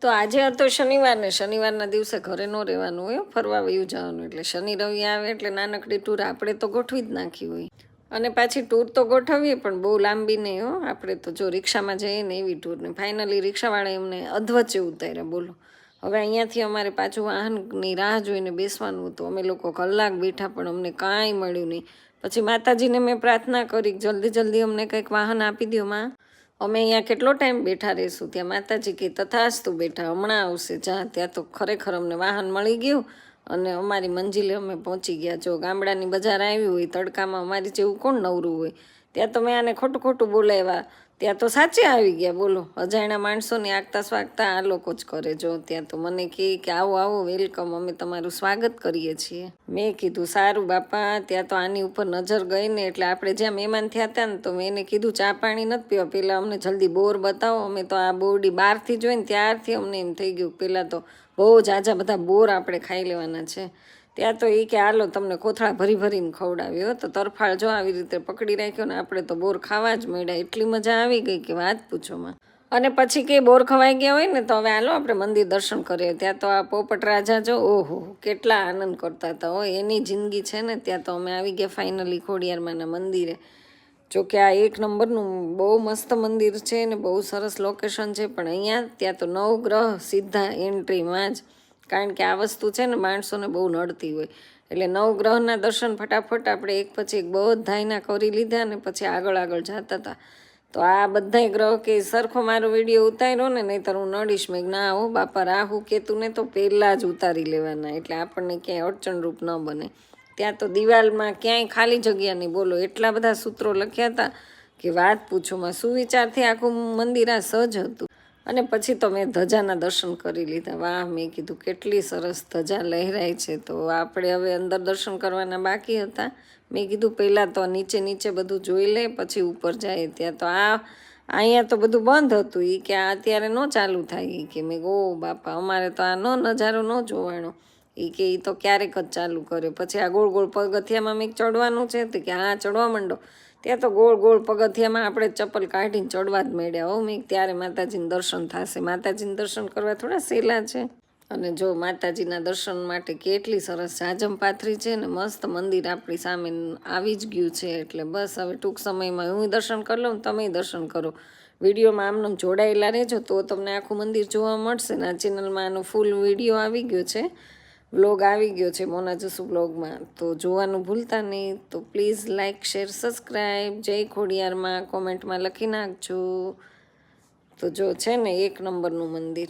તો આજે હતો શનિવાર ને શનિવારના દિવસે ઘરે ન રહેવાનું હોય, ફરવા વયું જવાનું. એટલે શનિ રવિ આવે એટલે નાનકડી ટૂર આપણે તો ગોઠવી જ નાખી હોય. અને પાછી ટૂર તો ગોઠવીએ પણ બહુ લાંબી નહીં હો. આપણે તો જો રિક્ષામાં જઈએ ને એવી ટૂર ને ફાઇનલી રિક્ષાવાળા એમને અધવચ્ચે ઉતાર્યા. બોલો, હવે અહીંયાથી અમારે પાછું વાહનની રાહ જોઈને બેસવાનું હતું. અમે લોકો કલાક બેઠા પણ અમને કાંઈ મળ્યું નહીં. પછી માતાજીને મેં પ્રાર્થના કરી જલ્દી જલ્દી અમને કંઈક વાહન આપી દો માં. અમે અહીંયા કેટલો ટાઈમ બેઠા રહીશું? ત્યાં માતાજી કે તથાસ્તુ બેઠા, હમણાં આવશે જા. ત્યાં તો ખરેખર અમને વાહન મળી ગયું અને અમારી મંજિલે અમે પહોંચી ગયા. જો ગામડાની બજાર આવી હોય તડકામાં, અમારી જેવું કોણ નવરું હોય? ત્યાં તો મેં આને ખોટું ખોટું બોલાવ્યા, ત્યાં તો સાચે આવી ગયા. બોલો, અજાણ્યા માણસોને આગતા સ્વાગતા આ લોકો જ કરે. જો ત્યાં તો મને કહે કે આવો આવો, વેલકમ, અમે તમારું સ્વાગત કરીએ છીએ. મેં કીધું સારું બાપા. ત્યાં તો આની ઉપર નજર ગઈ ને એટલે આપણે જ્યાં મહેમાન થયા હતા ને, તો મેં એને કીધું ચા પાણી નથી પીવા, પહેલાં અમને જલ્દી બોર બતાવો. અમે તો આ બોરડી બહારથી જોઈને ત્યારથી અમને એમ થઈ ગયું પહેલાં તો બહુ ઝાઝા બધા બોર આપણે ખાઈ લેવાના છે. ત્યાં તો એ કે હાલો તમને કોથળા ભરી ભરીને ખવડાવ્યો. તો તરફાળ જો આવી રીતે પકડી રાખ્યો ને આપણે તો બોર ખાવા જ મળ્યા. એટલી મજા આવી ગઈ કે વાત પૂછોમાં. અને પછી કે બોર ખવાઈ ગયા હોય ને તો હવે હાલો આપણે મંદિર દર્શન કરીએ. ત્યાં તો આ પોપટ રાજા જો ઓહો કેટલા આનંદ કરતા હતા હોય, એની જિંદગી છે ને. ત્યાં તો અમે આવી ગયા ફાઇનલી ખોડિયારમાંના મંદિરે. જોકે આ એક નંબરનું બહુ મસ્ત મંદિર છે ને બહુ સરસ લોકેશન છે. પણ અહીંયા ત્યાં તો નવગ્રહ સીધા એન્ટ્રીમાં જ, કારણ કે આ વસ્તુ છે ને માણસોને બહુ નડતી હોય. એટલે નવગ્રહના દર્શન ફટાફટ આપણે એક પછી એક બધાયના કરી લીધા ને પછી આગળ જતા હતા. તો આ બધાય ગ્રહ કે સરખો મારો વિડીયો ઉતાર્યો ને, નહીંતર હું નડીશ. મેં ના હો બાપા, રાહુ કેતુને તો પહેલાં જ ઉતારી લેવાના, એટલે આપણને ક્યાંય અડચણરૂપ ન બને. ત્યાં તો દિવાલમાં ક્યાંય ખાલી જગ્યા નહીં. બોલો, એટલા બધા સૂત્રો લખ્યા હતા કે વાત પૂછોમાં. સુવિચારથી આખું મંદિર આ સજ હતું. અને પછી તો મેં ધજાના દર્શન કરી લીધા. વાહ, મેં કીધું કેટલી સરસ ધજા લહેરાય છે. તો આપણે હવે અંદર દર્શન કરવાના બાકી હતા. મેં કીધું પહેલાં તો નીચે બધું જોઈ લે પછી ઉપર જાય. ત્યાં તો અહીંયા તો બધું બંધ હતું. એ કે આ અત્યારે ન ચાલુ થાય. એ કે મેં ઓ બાપા, અમારે તો આ નજારો ન જોવાનો. એ કે એ તો ક્યારેક જ ચાલુ કર્યો. પછી આ ગોળ ગોળ પગથિયામાં મેં ચડવાનું છે તો કે હા ચડવા માંડો. ત્યાં તો ગોળ ગોળ પગથિયામાં આપણે ચપ્પલ કાઢીને ચડવા જ માંડ્યા. હો મેં ત્યારે માતાજીનું દર્શન થશે. માતાજીનું દર્શન કરવા થોડા સહેલા છે. અને જો માતાજીના દર્શન માટે કેટલી સરસ જાજમ પાથરી છે ને, મસ્ત મંદિર આપણી સામે આવી જ ગયું છે. એટલે બસ હવે ટૂંક સમયમાં હું દર્શન કરી લઉં, તમે દર્શન કરો. વિડીયોમાં આમનામ જોડાયેલા રહેજો તો તમને આખું મંદિર જોવા મળશે ને. આ ચેનલમાં આનો ફૂલ વિડીયો આવી ગયો છે, વ્લોગ આવી ગયો છે મોના જસુ બ્લોગમાં. તો જોવાનું ભૂલતા નહીં. તો પ્લીઝ લાઇક શેર સબસ્ક્રાઈબ. જય ખોડિયારમાં કોમેન્ટમાં લખી નાખજો. તો જો છે ને એક નંબરનું મંદિર.